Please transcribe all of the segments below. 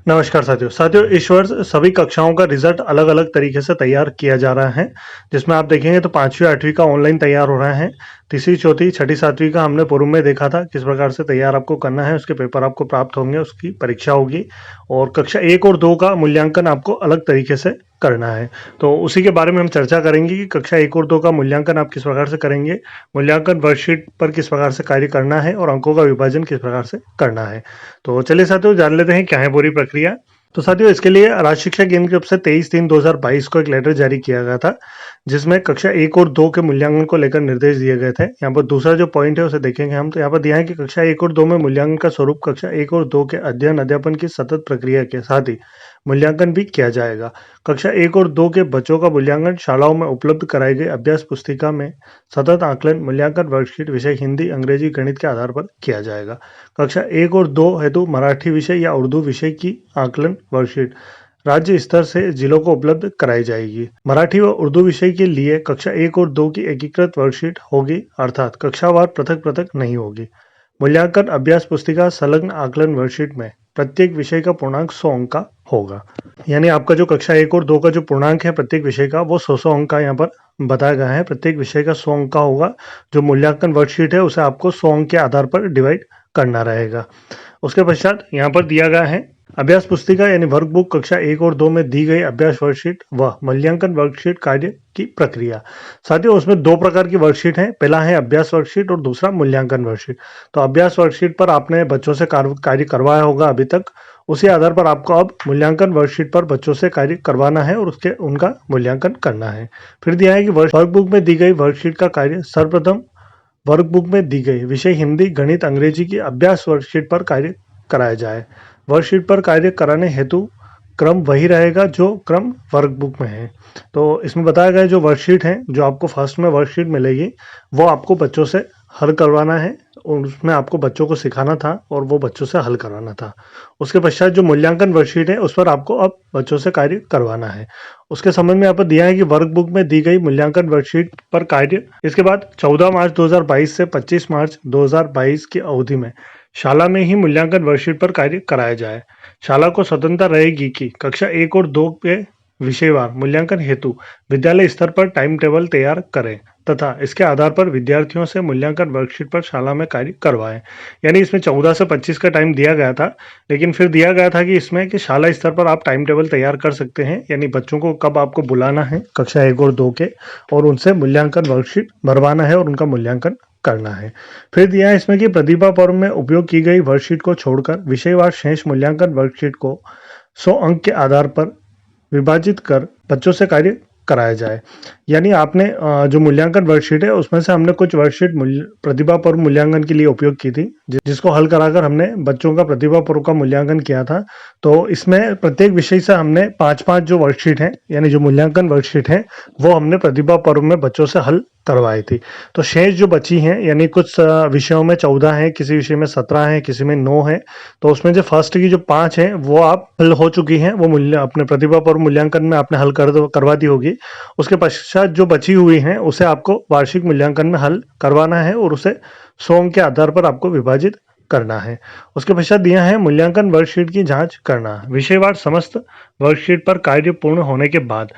नमस्कार साथियों इस वर्ष सभी कक्षाओं का रिजल्ट अलग अलग तरीके से तैयार किया जा रहा है। जिसमें आप देखेंगे तो 5वीं 8वीं का ऑनलाइन तैयार हो रहा है। तीसरी चौथी छठी 7वीं का हमने पूर्व में देखा था किस प्रकार से तैयार आपको करना है, उसके पेपर आपको प्राप्त होंगे, उसकी परीक्षा होगी। और कक्षा 1 और 2 का मूल्यांकन आपको अलग तरीके से करना है। तो उसी के बारे में हम चर्चा करेंगे कि कक्षा 1 और 2 का मूल्यांकन आप किस प्रकार से करेंगे, मूल्यांकन वर्कशीट पर किस प्रकार से कार्य करना है और अंकों का विभाजन किस प्रकार से करना है। तो चलिए साथियों जान लेते हैं क्या है पूरी प्रक्रिया। तो साथियों इसके लिए राज्य शिक्षा केंद्र की तरफ से 23/3/2022 को एक लेटर जारी किया गया था, जिसमें कक्षा 1 और 2 के मूल्यांकन को लेकर निर्देश दिए गए थे। यहाँ पर दूसरा जो पॉइंट है उसे देखेंगे हम। तो यहाँ पर दिया है कि कक्षा 1 और 2 में मूल्यांकन का स्वरूप कक्षा 1 और 2 के अध्ययन अध्यापन की सतत प्रक्रिया के साथ ही मूल्यांकन भी किया जाएगा। कक्षा 1 और 2 के बच्चों का मूल्यांकन शालाओं में उपलब्ध कराई गई अभ्यास पुस्तिका में सतत आकलन मूल्यांकन वर्कशीट विषय हिंदी, अंग्रेजी, गणित के आधार पर किया जाएगा। कक्षा 1 और 2 हेतु मराठी विषय या उर्दू विषय की आकलन वर्कशीट राज्य स्तर से जिलों को उपलब्ध कराई जाएगी। मराठी व उर्दू विषय के लिए कक्षा 1 और 2 की एकीकृत वर्कशीट होगी, अर्थात कक्षावार पृथक पृथक नहीं होगी। मूल्यांकन अभ्यास पुस्तिका संलग्न आकलन वर्कशीट में प्रत्येक विषय का पूर्णांक 100 अंक का होगा। यानी आपका जो कक्षा 1 और 2 का जो पूर्णांक है प्रत्येक विषय का वो 100 अंक का यहाँ पर बताया गया है। प्रत्येक विषय का 100 अंक का होगा। जो मूल्यांकन वर्कशीट है उसे आपको 100 अंक के आधार पर डिवाइड करना रहेगा। उसके पश्चात यहाँ पर दिया गया है अभ्यास पुस्तिका यानी वर्कबुक कक्षा 1 और 2 में दी गई अभ्यास वर्कशीट व मूल्यांकन वर्कशीट कार्य की प्रक्रिया। साथियों उसमें दो प्रकार की वर्कशीट है, पहला है अभ्यास वर्कशीट और दूसरा मूल्यांकन वर्कशीट। तो अभ्यास वर्कशीट पर आपने बच्चों से कार्य करवाया होगा अभी तक, उसी आधार पर आपको अब मूल्यांकन वर्कशीट पर बच्चों से कार्य करवाना है और उनका मूल्यांकन करना है। फिर दिया है कि वर्कबुक में दी गई वर्कशीट का कार्य सर्वप्रथम वर्कबुक में दी गई विषय हिंदी, गणित, अंग्रेजी की अभ्यास वर्कशीट पर कार्य कराया जाए। वर्कशीट पर कार्य कराने हेतु क्रम वही रहेगा जो क्रम वर्कबुक में है। तो इसमें बताया गया जो वर्कशीट है, जो आपको फर्स्ट में वर्कशीट मिलेगी वो आपको बच्चों से हल करवाना है और उसमें आपको बच्चों को सिखाना था और वो बच्चों से हल करवाना था। उसके पश्चात जो मूल्यांकन वर्कशीट है उस पर आपको अब बच्चों से कार्य करवाना है। उसके संबंध में यहाँ पर दिया है कि वर्कबुक में दी गई मूल्यांकन वर्कशीट पर कार्य इसके बाद 14 मार्च 2022 से 25 मार्च 2022 की अवधि में शाला में ही मूल्यांकन वर्कशीट पर कार्य कराया जाए। शाला को स्वतंत्रता रहेगी कि कक्षा 1 और 2 के विषयवार मूल्यांकन हेतु विद्यालय स्तर पर टाइम टेबल तैयार करें तथा इसके आधार पर विद्यार्थियों से मूल्यांकन वर्कशीट पर शाला में कार्य करवाएं। यानी इसमें 14 से 25 का टाइम दिया गया था, लेकिन फिर दिया गया था कि इसमें कि शाला स्तर पर आप टाइम टेबल तैयार कर सकते हैं, यानी बच्चों को कब आपको बुलाना है कक्षा 1 और 2 के और उनसे मूल्यांकन वर्कशीट भरवाना है और उनका मूल्यांकन करना है। फिर दिया है इसमें कि प्रतिभा पर्व में उपयोग की गई वर्कशीट को छोड़कर विषयवार शेष मूल्यांकन वर्कशीट को 100 अंक के आधार पर विभाजित कर बच्चों से कार्य कराया जाए। यानी आपने जो मूल्यांकन वर्कशीट है उसमें से हमने कुछ वर्कशीट प्रतिभा पर्व मूल्यांकन के लिए उपयोग की थी, जिसको हल कराकर हमने बच्चों का प्रतिभा पर्व का मूल्यांकन किया था। तो इसमें प्रत्येक विषय से हमने 5-5 जो वर्कशीट है यानी जो मूल्यांकन वर्कशीट है वो हमने प्रतिभा पर्व में बच्चों से हल करवाई थी। तो शेष जो बची हैं यानी कुछ विषयों में 14 है, किसी विषय में 17 है, किसी में 9 है। तो उसमें जो फर्स्ट की जो 5 है वो आप हल हो चुकी हैं, वो मूल्य अपने प्रतिभा पर्व मूल्यांकन में आपने हल करवा दी होगी। उसके पश्चात जो बची हुई हैं उसे आपको वार्षिक मूल्यांकन में हल करवाना है और उसे 100 अंक के आधार पर आपको विभाजित करना है। उसके पश्चात दिया है मूल्यांकन वर्कशीट की जांच करना। विषयवार समस्त वर्कशीट पर कार्य पूर्ण होने के बाद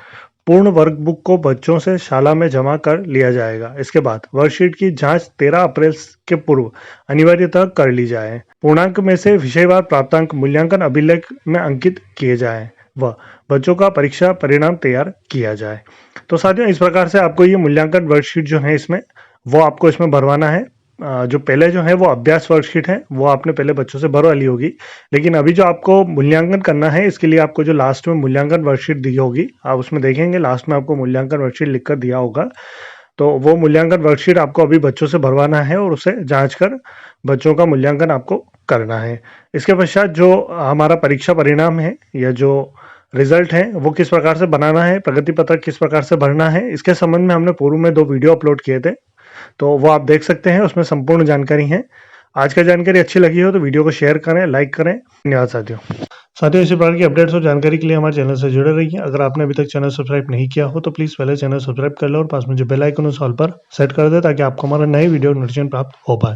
पूर्ण वर्कबुक को बच्चों से शाला में जमा कर लिया जाएगा। इसके बाद वर्कशीट की जांच 13 अप्रैल के पूर्व अनिवार्यतः कर ली जाए। पूर्णांक में से विषयवार प्राप्तांक मूल्यांकन अभिलेख में अंकित किए जाएं व बच्चों का परीक्षा परिणाम तैयार किया जाए। तो साथियों इस प्रकार से आपको ये मूल्यांकन वर्कशीट जो है इसमें वो आपको इसमें भरवाना है। जो पहले जो है वो अभ्यास वर्कशीट है वो आपने पहले बच्चों से भरवा ली होगी, लेकिन अभी जो आपको मूल्यांकन करना है इसके लिए आपको जो लास्ट में मूल्यांकन वर्कशीट दी होगी, आप उसमें देखेंगे लास्ट में आपको मूल्यांकन वर्कशीट लिखकर दिया होगा। तो वो मूल्यांकन वर्कशीट आपको अभी बच्चों से भरवाना है और उसे जांच कर बच्चों का मूल्यांकन आपको करना है। इसके पश्चात जो हमारा परीक्षा परिणाम है या जो रिजल्ट है वो किस प्रकार से बनाना है, प्रगति पत्रक किस प्रकार से भरना है, इसके संबंध में हमने पूर्व में 2 वीडियो अपलोड किए थे, तो वो आप देख सकते हैं, उसमें संपूर्ण जानकारी है। आज का जानकारी अच्छी लगी हो तो वीडियो को शेयर करें, लाइक करें। धन्यवाद साथियों इसी प्रकार की अपडेट्स और जानकारी के लिए हमारे चैनल से जुड़े रहिए। अगर आपने अभी तक चैनल सब्सक्राइब नहीं किया हो तो प्लीज़ पहले चैनल सब्सक्राइब कर लो और पास में जो बेल आइकन उस ऑल पर सेट कर दे ताकि आपको हमारा नए वीडियो नोटिफिकेशन प्राप्त हो पाए।